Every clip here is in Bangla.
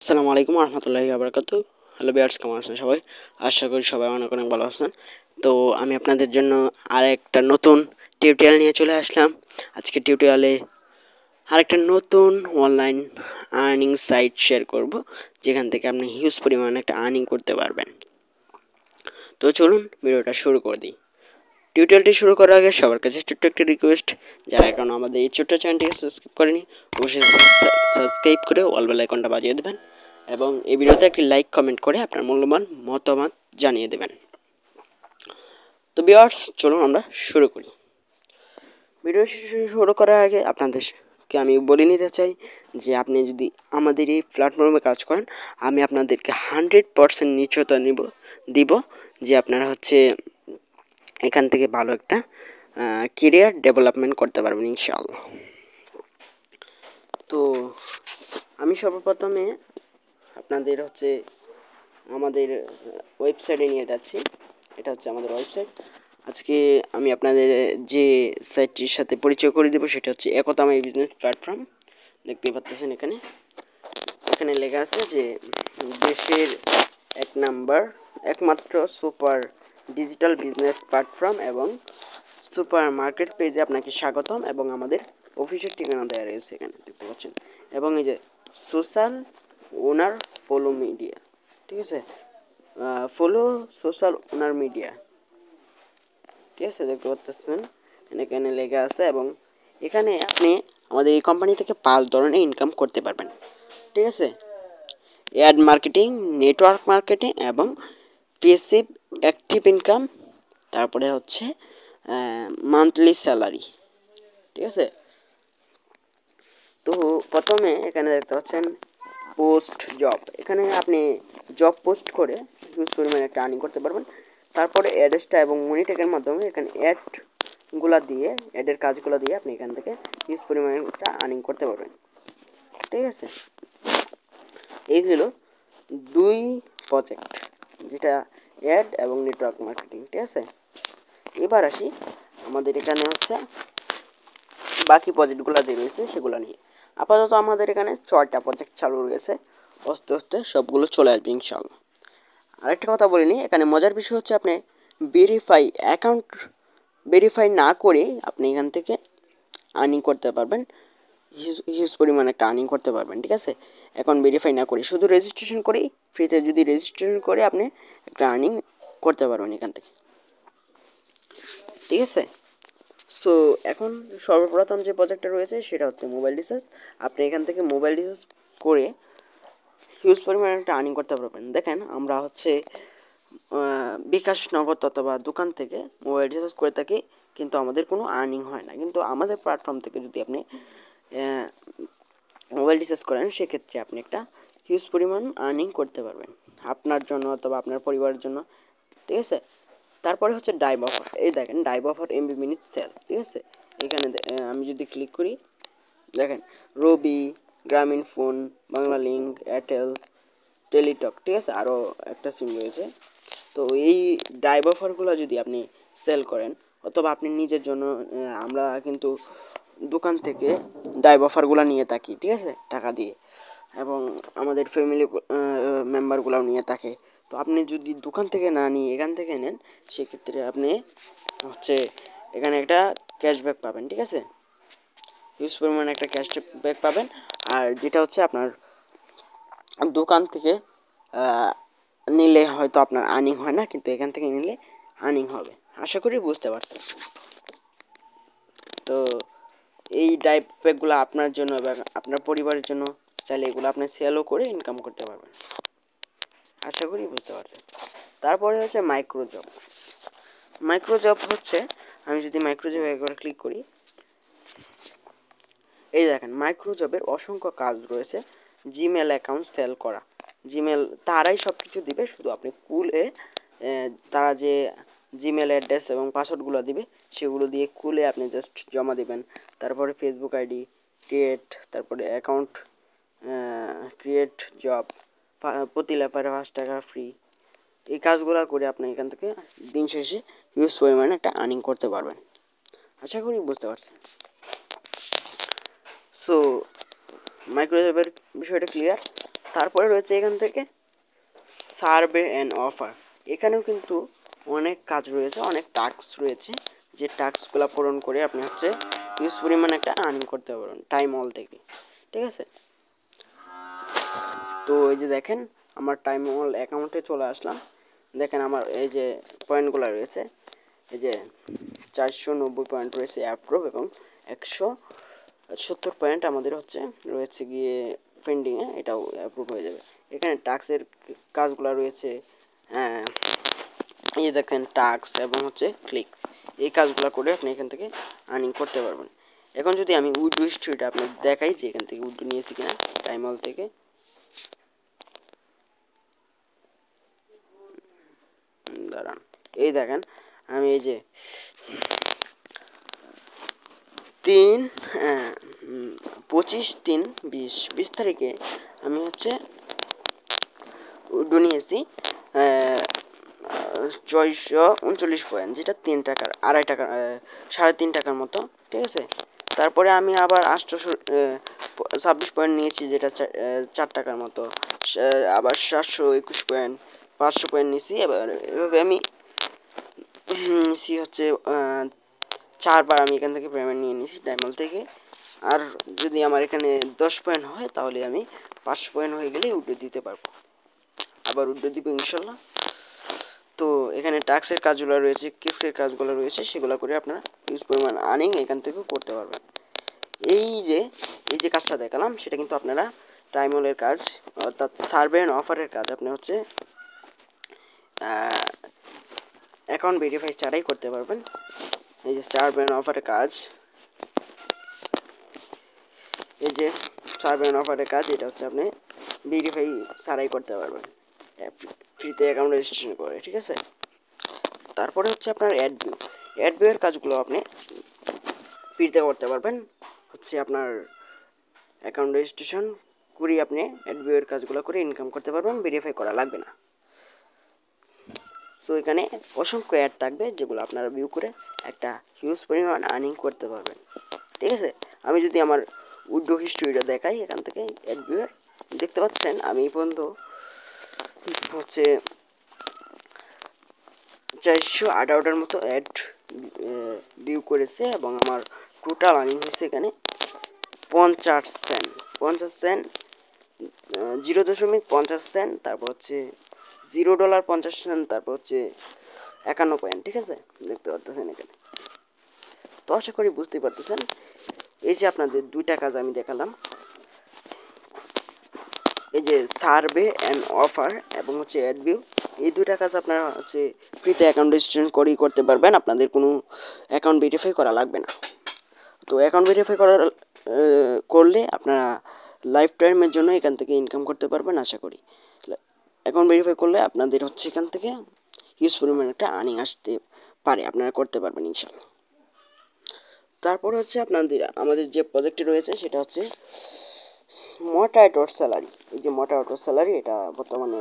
আসসালামু আলাইকুম রহমতুল্লাহি বারাকাতু। হ্যালো বিয়ার্স, কেমন আছেন সবাই? আশা করি সবাই অনেক অনেক ভালো আছেন। তো আমি আপনাদের জন্য আরেকটা নতুন টিউটোরিয়াল নিয়ে চলে আসলাম। আজকে টিউটোরিয়ালে আরেকটা নতুন অনলাইন আর্নিং সাইট শেয়ার করব, যেখান থেকে আপনি হিউজ পরিমাণে একটা আর্নিং করতে পারবেন। তো চলুন ভিডিওটা শুরু করে দিই। টিউটোরিয়ালটি শুরু করার আগে সবার কাছে ছোট্ট একটা রিকোয়েস্ট, যারা এখনো আমাদের এই ছোট্ট চ্যানেলটিকে সাবস্ক্রাইব করেনি অবশ্যই সাবস্ক্রাইব করে অল বেল আইকনটা বাজিয়ে দেবেন এবং এই ভিডিওতে একটি লাইক কমেন্ট করে আপনার মূল্যবান মতামত জানিয়ে দেবেন। তো ভিউয়ার্স, চলুন আমরা শুরু করি। ভিডিও শুরু করার আগে আপনাদেরকে আমি বলে নিতে চাই যে আপনি যদি আমাদের এই প্ল্যাটফর্মে কাজ করেন, আমি আপনাদেরকে 100% নিশ্চয়তা দিব যে আপনারা এখান থেকে ভালো একটা কেরিয়ার ডেভেলপমেন্ট করতে পারবেন ইনশাআল্লাহ। তো আমি সর্বপ্রথমে আপনাদের আমাদের ওয়েবসাইটে নিয়ে যাচ্ছি। এটা হচ্ছে আমাদের ওয়েবসাইট। আজকে আমি আপনাদের যে সাইটটির সাথে পরিচয় করে দেবো সেটা হচ্ছে একতা মাই বিজনেস প্ল্যাটফর্ম। দেখতে পাচ্ছেন এখানে লেখা আছে যে দেশের একমাত্র সুপার ডিজিটাল বিজনেস প্ল্যাটফর্ম এবং সুপার মার্কেট পেজে আপনাকে স্বাগতম এবং আমাদের অফিসের ঠিকানা দেওয়া রয়েছে এখানে দেখতে পাচ্ছেন। এবং এই যে সোশ্যাল ওনার ফলো মিডিয়া, ঠিক আছে, ফলো সোশ্যাল ওনার মিডিয়া, ঠিক আছে, দেখতে পাচ্ছেন এখানে লেখা আছে। এবং এখানে আপনি আমাদের এই কোম্পানি থেকে 5 ধরনের ইনকাম করতে পারবেন, ঠিক আছে। অ্যাড মার্কেটিং, নেটওয়ার্ক মার্কেটিং এবং পেসিভ অ্যাক্টিভ ইনকাম, তারপরে হচ্ছে মান্থলি স্যালারি, ঠিক আছে। তো প্রথমে এখানে দেখতে পাচ্ছেন পোস্ট জব। এখানে আপনি জব পোস্ট করে হিউজ পরিমাণে একটা আর্নিং করতে পারবেন। তারপরে অ্যাডেসটা এবং মনিটেকের মাধ্যমে এখানে অ্যাডের কাজগুলো দিয়ে আপনি এখান থেকে হিউজ পরিমাণে একটা আর্নিং করতে পারবেন, ঠিক আছে। এই হলো 2 প্রজেক্ট, যেটা অ্যাড এবং নেটওয়ার্ক মার্কেটিং, ঠিক আছে। এবার আসি আমাদের এখানে বাকি প্রজেক্টগুলো যে রয়েছে সেগুলো নিয়ে। আপাতত আমাদের এখানে 6টা প্রজেক্ট চালু রয়েছে, আস্তে আস্তে সবগুলো চলে আসবে ইনশাআল্লাহ। আরেকটা কথা বলে নিই, এখানে মজার বিষয় হচ্ছে আপনি অ্যাকাউন্ট ভেরিফাই না করে আপনি এখান থেকে আর্নিং করতে পারবেন, হিউজ পরিমাণে একটা আর্নিং করতে পারবেন, ঠিক আছে। অ্যাকাউন্ট ভেরিফাই না করে শুধু রেজিস্ট্রেশন করেই ফ্রিতে যদি রেজিস্ট্রেশন করে আপনি একটা আর্নিং করতে পারবেন এখান থেকে, ঠিক আছে। সো এখন সর্বপ্রথম যে প্রজেক্টটা রয়েছে সেটা হচ্ছে মোবাইল রিচার্জ। আপনি এখান থেকে মোবাইল রিচার্জ করে হিউজ পরিমাণে একটা আর্নিং করতে পারবেন। দেখেন আমরা বিকাশ, নগদ অথবা দোকান থেকে মোবাইল রিচার্জ করে থাকি, কিন্তু আমাদের কোনো আর্নিং হয় না। কিন্তু আমাদের প্ল্যাটফর্ম থেকে যদি আপনি মোবাইল রিচার্জ করেন, সেক্ষেত্রে আপনি একটা হিউজ পরিমাণ আর্নিং করতে পারবেন আপনার জন্য অথবা আপনার পরিবারের জন্য, ঠিক আছে। তারপরে হচ্ছে ডাইভ অফার। এই দেখেন drive offer MB minute sell, ঠিক আছে। এখানে আমি যদি ক্লিক করি, দেখেন রবি, গ্রামীণ phone, Bangla link, Airtel, Teletalk, ঠিক আছে, আরও একটা সিম রয়েছে। তো এই ডাইভ অফারগুলো যদি আপনি সেল করেন অথবা আপনি নিজের জন্য, আমরা কিন্তু দোকান থেকে ডাইভ অফারগুলো নিয়ে থাকি, ঠিক আছে, টাকা দিয়ে, এবং আমাদের ফ্যামিলি মেম্বারগুলোও নিয়ে থাকে। তো আপনি যদি দোকান থেকে না নিয়ে এখান থেকে নেন, সেক্ষেত্রে আপনি এখানে একটা ক্যাশব্যাক পাবেন, ঠিক আছে, হিউজ পরিমাণে একটা ক্যাশব্যাক পাবেন। আর যেটা আপনার দোকান থেকে নিলে হয়তো আপনার আর্নিং হয় না, কিন্তু এখান থেকে নিলে আর্নিং হবে। আশা করি বুঝতে পারছেন। তো এই ডাইভ প্যাকগুলো আপনার জন্য এবং আপনার পরিবারের জন্য, চাইলে এগুলো আপনি সেলও করে ইনকাম করতে পারবেন। আশা করি বুঝতে পারছেন। তারপরে হচ্ছে মাইক্রো জব। আমি যদি মাইক্রো জব একবার ক্লিক করি, এই দেখেন মাইক্রো জবের অসংখ্য কাজ রয়েছে। জিমেল অ্যাকাউন্ট সেল করা, তারাই সব কিছু দিবে, শুধু আপনি তারা যে জিমেল অ্যাড্রেস এবং পাসওয়ার্ডগুলো দিবে সেগুলো দিয়ে খুলে আপনি জাস্ট জমা দিবেন। তারপরে ফেসবুক আইডি ক্রিয়েট, তারপরে অ্যাকাউন্ট ক্রিয়েট জব, প্রতি লেপারে 5 টাকা ফ্রি। এই কাজগুলো করে আপনি এখান থেকে দিন শেষে হিউজ পরিমাণে একটা আর্নিং করতে পারবেন। আশা করি বুঝতে পারছেন। সো মাইক্রোজবের বিষয়টা ক্লিয়ার। তারপরে রয়েছে এখান থেকে সার্ভে অ্যান্ড অফার। এখানেও কিন্তু অনেক কাজ রয়েছে, অনেক টাস্ক রয়েছে, যে টাস্কগুলো পূরণ করে আপনি হচ্ছে হিউজ পরিমাণ একটা আর্নিং করতে পারবেন টাইম অল থেকে, ঠিক আছে। তো এই যে দেখেন আমার টাইম অল অ্যাকাউন্টে চলে আসলাম। দেখেন আমার এই যে পয়েন্টগুলো রয়েছে, এই যে 490 পয়েন্ট রয়েছে অ্যাপ্রুভ, এবং 170 পয়েন্ট আমাদের হচ্ছে রয়েছে গিয়ে পেন্ডিংয়ে, এটাও অ্যাপ্রুভ হয়ে যাবে। এখানে টাস্কের কাজগুলো রয়েছে, এই দেখেন টাস্ক এবং হচ্ছে ক্লিক, এই কাজগুলো করে আপনি এখান থেকে আর্নিং করতে পারবেন। এখন যদি আমি উইড্রো হিস্ট্রিটা আপনার দেখাই যে এখান থেকে উইড্রো নিয়েছি কিনা টাইম অল থেকে, দাঁড়ান, এই দেখেন আমি এই যে 25/3/20 তারিখে আমি হচ্ছে উইড্রো নিয়েছি 639 পয়েন্ট, যেটা 3 টাকার 2.5 টাকা 3.5 টাকার মতো, ঠিক আছে। তারপরে আমি আবার 826 পয়েন্ট নিয়েছি, যেটা 4 টাকার মতো। আবার 721 পয়েন্ট, 500 পয়েন্ট নিয়েছি। এভাবে আমি নিয়েছি হচ্ছে 4বার আমি এখান থেকে পেমেন্ট নিয়ে নিয়েছি ডায়মন্ড থেকে। আর যদি আমার এখানে 10 পয়েন্ট হয় তাহলে আমি 500 পয়েন্ট হয়ে গেলে উইড্রো দিতে পারবো, আবার উইড্রো দিব ইনশাল্লাহ। তো এখানে টাস্কের কাজগুলো রয়েছে, কিসের কাজগুলো রয়েছে, সেগুলো করে আপনারা হিউজ পরিমাণ আর্নিং এখান থেকে করতে পারবেন। এই যে কাজটা দেখালাম সেটা কিন্তু আপনারা টাইম অলের কাজ, অর্থাৎ সার্ভে অ্যান্ড অফারের কাজ আপনি হচ্ছে অ্যাকাউন্ট ভেরিফাই ছাড়াই করতে পারবেন। এই যে সার্ভে অ্যান্ড অফারের কাজ, এই যে সার্ভে অ্যান্ড অফারের কাজ, এটা হচ্ছে আপনি ভেরিফাই ছাড়াই করতে পারবেন ফ্রিতে অ্যাকাউন্ট রেজিস্ট্রেশন করে, ঠিক আছে। তারপরে হচ্ছে আপনার অ্যাড ভিউ এর কাজগুলো আপনি ফ্রিতে করতে পারবেন, হচ্ছে আপনার অ্যাকাউন্ট রেজিস্ট্রেশন করে আপনি অ্যাড ভিউ এর কাজগুলো করে ইনকাম করতে পারবেন, ভেরিফাই করা লাগবে না। সো এখানে অসংখ্য অ্যাড থাকবে যেগুলো আপনারা ভিউ করে একটা হিউজ পরিমাণ আর্নিং করতে পারবেন, ঠিক আছে। আমি যদি আমার উইড্রো হিস্ট্রিটা দেখাই, এখান থেকে অ্যাড ভিউ এর দেখতে পাচ্ছেন আমি এই পর্যন্ত হচ্ছে 418টার মতো অ্যাড ভিউ করেছে, এবং আমার টোটাল আর্নিং হয়েছে এখানে 50 সেন্ট 0.50 সেন্ট, তারপর হচ্ছে $0.50, তারপর হচ্ছে 51 পয়েন্ট, ঠিক আছে। দেখতে পাচ্ছেন এখানে। তো আশা করি বুঝতেই পারতেছেন। এই যে আপনাদের দুইটা কাজ আমি দেখালাম, এই যে সার্ভে অ্যান্ড অফার এবং হচ্ছে অ্যাড ভিউ, এই দুইটা কাজ আপনারা হচ্ছে ফ্রিতে অ্যাকাউন্ট রেজিস্ট্রেশন করেই করতে পারবেন, আপনাদের কোনো অ্যাকাউন্ট ভেরিফাই করা লাগবে না। তো অ্যাকাউন্ট ভেরিফাই করলে আপনারা লাইফ টাইমের জন্য এখান থেকে ইনকাম করতে পারবেন আশা করি। অ্যাকাউন্ট ভেরিফাই করলে আপনাদের হচ্ছে এখান থেকে হিউজ পরিমাণ একটা আর্নিং আসতে পারে, আপনারা করতে পারবেন ইনশাল্লাহ। তারপর হচ্ছে আমাদের যে প্রজেক্টটি রয়েছে সেটা হচ্ছে মোটাইটর স্যালারি। এই যে মোটাইটর স্যালারি, এটা বর্তমানে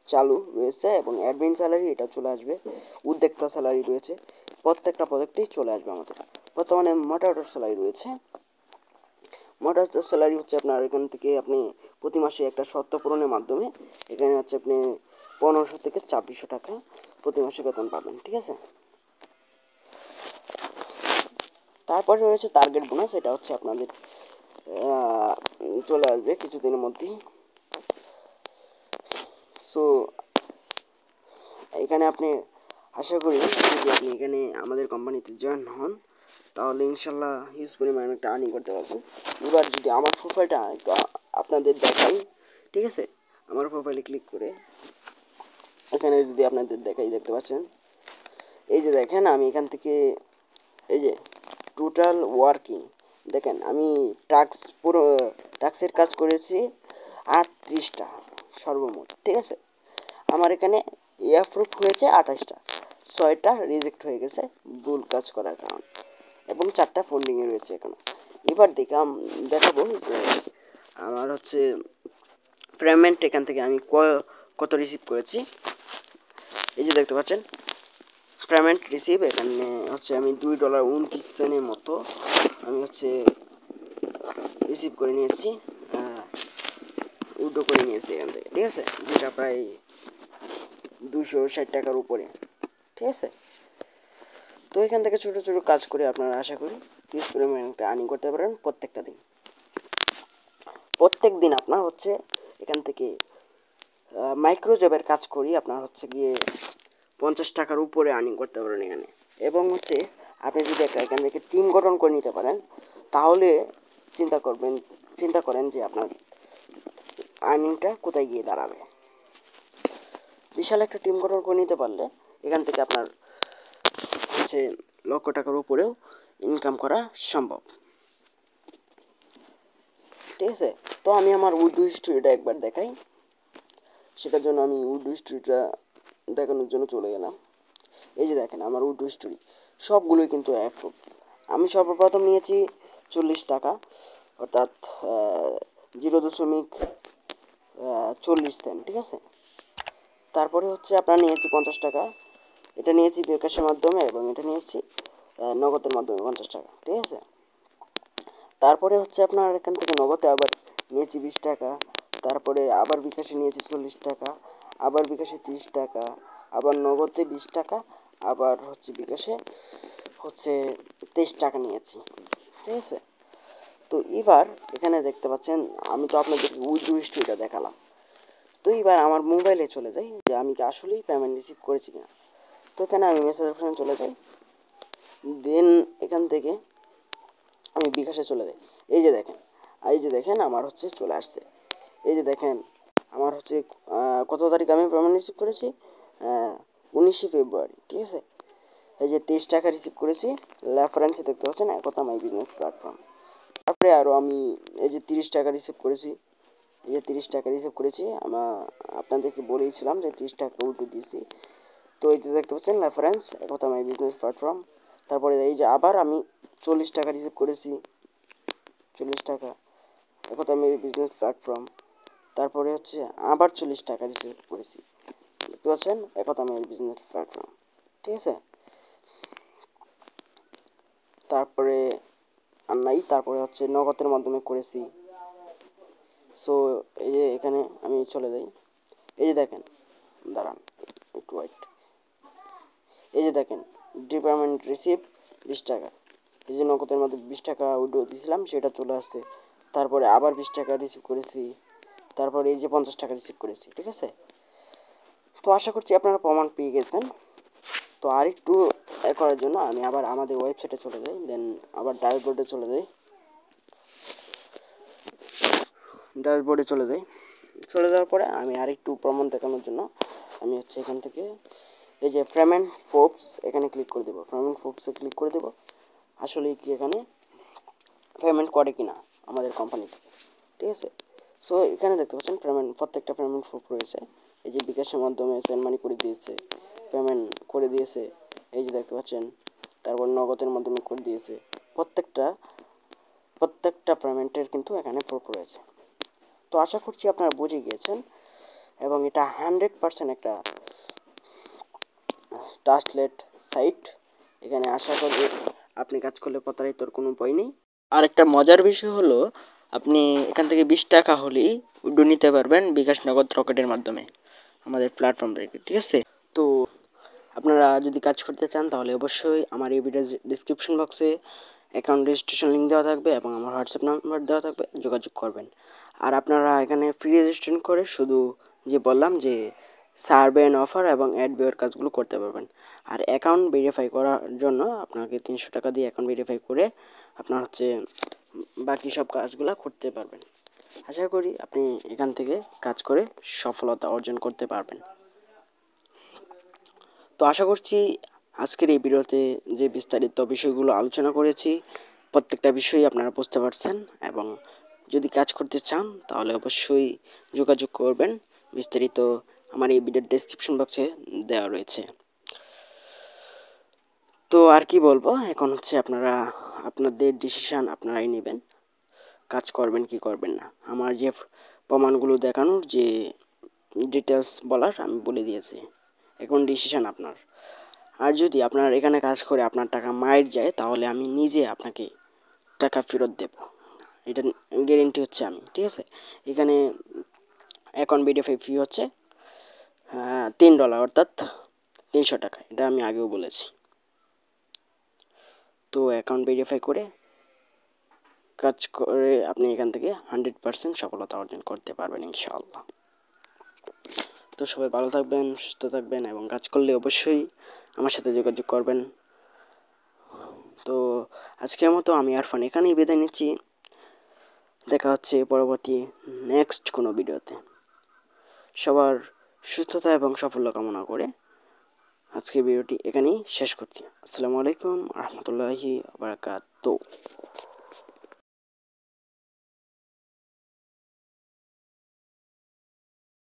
চালু রয়েছে, এবং অ্যাডমিন স্যালারি এটা চলে আসবে, উদ্যোক্তা স্যালারি রয়েছে, প্রত্যেকটা প্রজেক্টেই চলে আসবে আমাদের। বর্তমানে মোটাইটর স্যালারি রয়েছে। মোটাইটর স্যালারি হচ্ছে আপনার এখান থেকে আপনি প্রতি মাসে একটা শর্ত পূরণের মাধ্যমে এখানে হচ্ছে আপনি 1500 থেকে 2600 টাকা প্রতি মাসে বেতন পাবেন, ঠিক আছে। তারপরে রয়েছে টার্গেট বোনাস, এটা হচ্ছে আপনাদের চলে আসবে কিছুদিনের মধ্যেই। সো এখানে আপনি আশা করি যদি আপনি এখানে আমাদের কোম্পানিতে জয়েন হন তাহলে ইনশাল্লাহ হিউজ পরিমাণ একটা আর্নিং করতে পারবেন। এবার যদি আমার প্রোফাইলটা একটু আপনাদের দেখাই, ঠিক আছে, আমার প্রোফাইলে ক্লিক করে এখানে যদি আপনাদের দেখাই, দেখতে পাচ্ছেন এই যে দেখেন আমি এখান থেকে এই যে টোটাল ওয়ার্কিং, দেখেন আমি টাস্কের কাজ করেছি 38টা সর্বমোট, ঠিক আছে। আমার এখানে অ্যাপ্রুভ হয়েছে 28টা, 6টা রিজেক্ট হয়ে গেছে ভুল কাজ করার কারণে, এবং 4টা ফন্ডিংয়ে রয়েছে এখনো। এবার দেখাবো যে আমার হচ্ছে পেমেন্ট এখান থেকে আমি কত রিসিভ করেছি। এই যে দেখতে পাচ্ছেন পেমেন্ট রিসিভ, এখানে হচ্ছে আমি $2.29 মতো আমি হচ্ছে রিসিভ করে নিয়েছি উইথড্র করে নিয়েছি এখান থেকে, ঠিক আছে, যেটা প্রায় 260 টাকার উপরে, ঠিক আছে। তো এখান থেকে ছোটো ছোটো কাজ করে আপনারা আশা করি হিউজ পরিমাণ একটা আর্নিং করতে পারেন প্রত্যেক দিন আপনার হচ্ছে এখান থেকে মাইক্রো জবের কাজ করি আপনার হচ্ছে গিয়ে 50 টাকার উপরে আর্নিং করতে পারেন এখানে। এবং হচ্ছে আপনি যদি এখান থেকে টিম গঠন করে নিতে পারেন তাহলে চিন্তা করেন যে আপনার আর্নিংটা কোথায় গিয়ে দাঁড়াবে। বিশাল একটা টিম গঠন করে নিতে পারলে এখান থেকে আপনার হচ্ছে লক্ষ টাকার উপরেও ইনকাম করা সম্ভব, ঠিক আছে। তো আমি আমার উইডো হিস্ট্রিটা একবার দেখাই, সেটার জন্য আমি উইডো হিস্ট্রিটা দেখানোর জন্য চলে গেলাম। এই যে দেখেন আমার উইডো হিস্ট্রি সবগুলোই কিন্তু অ্যাপ্রুভ। আমি সর্বপ্রথম নিয়েছি 40 টাকা, অর্থাৎ 0.40 সেন্ট, ঠিক আছে। তারপরে হচ্ছে আপনার নিয়েছি 50 টাকা, এটা নিয়েছি বিকাশের মাধ্যমে, এবং এটা নিয়েছি নগদের মাধ্যমে 50 টাকা, ঠিক আছে। তারপরে হচ্ছে আপনার এখান থেকে নগদে আবার নিয়েছি 20 টাকা, তারপরে আবার বিকাশে নিয়েছি 40 টাকা, আবার বিকাশে 30 টাকা, আবার নগদে 20 টাকা, আবার হচ্ছে বিকাশে হচ্ছে 23 টাকা নিয়েছি, ঠিক আছে। তো এবার এখানে দেখতে পাচ্ছেন আমি তো আপনাদের উইথড্র হিস্ট্রিটা দেখালাম। তো এবার আমার মোবাইলে চলে যাই যে আমি কি আসলেই পেমেন্ট রিসিভ করেছি কিনা। তো এখানে আমি মেসেজ অপশনে চলে যাই, দেন এখান থেকে আমি বিকাশে চলে যাই। এই যে দেখেন আমার হচ্ছে চলে আসছে। এই যে দেখেন আমার হচ্ছে কত তারিখ আমি পেমেন্ট রিসিভ করেছি, 19শে ফেব্রুয়ারি, ঠিক আছে। এই যে 23 টাকা রিসিভ করেছি, রেফারেন্সে দেখতে পাচ্ছেন একতা মাই বিজনেস প্ল্যাটফর্ম। তারপরে আরও আমি এই যে 30 টাকা রিসিভ করেছি, এই যে 30 টাকা রিসিভ করেছি, আপনাদেরকে বলেইছিলাম যে 30 টাকা উল্টো দিয়েছি। তো এই যে দেখতে পাচ্ছেন রেফারেন্স একতা মাই বিজনেস প্ল্যাটফর্ম। তারপরে এই যে আবার আমি 40 টাকা রিসিভ করেছি, 40 টাকা একতা মাই বিজনেস প্ল্যাটফর্ম। তারপরে হচ্ছে আবার 40 টাকা রিসিভ করেছি, দেখতে পাচ্ছেন একতা মাই বিজনেস প্ল্যাটফর্ম, ঠিক আছে। তারপরে আর নাই, তারপরে হচ্ছে নগদের মাধ্যমে করেছি। সো এই যে এখানে আমি চলে যাই, এই যে দেখেন, দাঁড়ান একটু ওয়েট, এই যে দেখেন ডিপার্টমেন্ট রিসিভ 20 টাকা, এই যে নগদের মধ্যে 20 টাকা উইড্রো দিয়েছিলাম সেটা চলে আসছে। তারপরে আবার 20 টাকা রিসিভ করেছি, তারপরে এই যে 50 টাকা রিসিভ করেছি, ঠিক আছে। তো আশা করছি আপনারা প্রমাণ পেয়ে গেছেন। তো আর একটু করার জন্য আমি আবার আমাদের ওয়েবসাইটে চলে যাই, দেন আবার ড্যাশবোর্ডে চলে যাই, চলে যাওয়ার পরে আমি আরেকটু প্রমাণ দেখানোর জন্য আমি হচ্ছে এখান থেকে এই যে পেমেন্ট ফোপস এখানে ক্লিক করে দেবো, পেমেন্ট ফোপসে ক্লিক করে দেবো। আসলে কি এখানে পেমেন্ট করে কিনা আমাদের কোম্পানি থেকে, ঠিক আছে। সো এখানে দেখতে পাচ্ছেন প্রত্যেকটা পেমেন্ট ফোপ রয়েছে। এই যে বিকাশের মাধ্যমে সেন্ড মানি করে দিয়েছে, পেমেন্ট করে দিয়েছে, এই যে দেখতে পাচ্ছেন, তারপর নগদের মাধ্যমে করে দিয়েছে। প্রত্যেকটা পেমেন্টের কিন্তু এখানে প্রুফ রয়েছে। তো আশা করছি আপনারা বুঝে গিয়েছেন, এবং এটা 100% একটা ট্রাস্টলেট সাইট। এখানে আশা করি আপনি কাজ করলে প্রতারিতর কোনো ভয় নেই। আর একটা মজার বিষয় হলো আপনি এখান থেকে 20 টাকা হলেই উইড্রো নিতে পারবেন বিকাশ নগদ রকেটের মাধ্যমে আমাদের প্ল্যাটফর্ম থেকে, ঠিক আছে। তো আপনারা যদি কাজ করতে চান তাহলে অবশ্যই আমার এই ভিডিও ডিসক্রিপশন বক্সে অ্যাকাউন্ট রেজিস্ট্রেশন লিঙ্ক দেওয়া থাকবে এবং আমার হোয়াটসঅ্যাপ নাম্বার দেওয়া থাকবে, যোগাযোগ করবেন। আর আপনারা এখানে ফ্রি রেজিস্ট্রেশন করে শুধু যে বললাম যে সার্ভে অ্যান্ড অফার এবং অ্যাড বিয়ের কাজগুলো করতে পারবেন। আর অ্যাকাউন্ট ভেরিফাই করার জন্য আপনাকে 300 টাকা দিয়ে অ্যাকাউন্ট ভেরিফাই করে আপনার হচ্ছে বাকি সব কাজগুলো করতে পারবেন। আশা করি আপনি এখান থেকে কাজ করে সফলতা অর্জন করতে পারবেন। তো আশা করছি আজকের এই ভিডিওতে যে বিস্তারিত বিষয়গুলো আলোচনা করেছি প্রত্যেকটা বিষয়ই আপনারা বুঝতে পারছেন, এবং যদি কাজ করতে চান তাহলে অবশ্যই যোগাযোগ করবেন। বিস্তারিত আমার এই ভিডিওর ডেসক্রিপশন বক্সে দেওয়া রয়েছে। তো আর কি বলবো, এখন হচ্ছে আপনাদের ডিসিশন আপনারাই নেবেন, কাজ করবেন কি করবেন না। আমার যে প্রমাণগুলো দেখানোর যে ডিটেলস বলার আমি বলে দিয়েছি, এখন ডিসিশন আপনার। আর যদি আপনার এখানে কাজ করে আপনার টাকা মাইর যায় তাহলে আমি নিজে আপনাকে টাকা ফেরত দেব, এটা গ্যারেন্টি হচ্ছে আমি, ঠিক আছে। এখানে অ্যাকাউন্ট ভেরিফাই ফি হচ্ছে $3 অর্থাৎ 300 টাকা। এটা আমি আগেও বলেছি। তো অ্যাকাউন্ট ভেরিফাই করে কাজ করে আপনি এখান থেকে 100% সফলতা অর্জন করতে পারবেন ইনশাআল্লাহ। তো সবাই ভালো থাকবেন, সুস্থ থাকবেন এবং কাজ করলে অবশ্যই আমার সাথে যোগাযোগ করবেন। তো আজকের মতো আমি আরফান এখানেই বিদায় নিচ্ছি। দেখা হচ্ছে পরবর্তী নেক্সট কোনো ভিডিওতে। সবার সুস্থতা এবং সাফল্য কামনা করে আজকের ভিডিওটি এখানেই শেষ করছি। আসসালামু আলাইকুম রহমতুল্লাহি ওয়া বারাকাতুহু।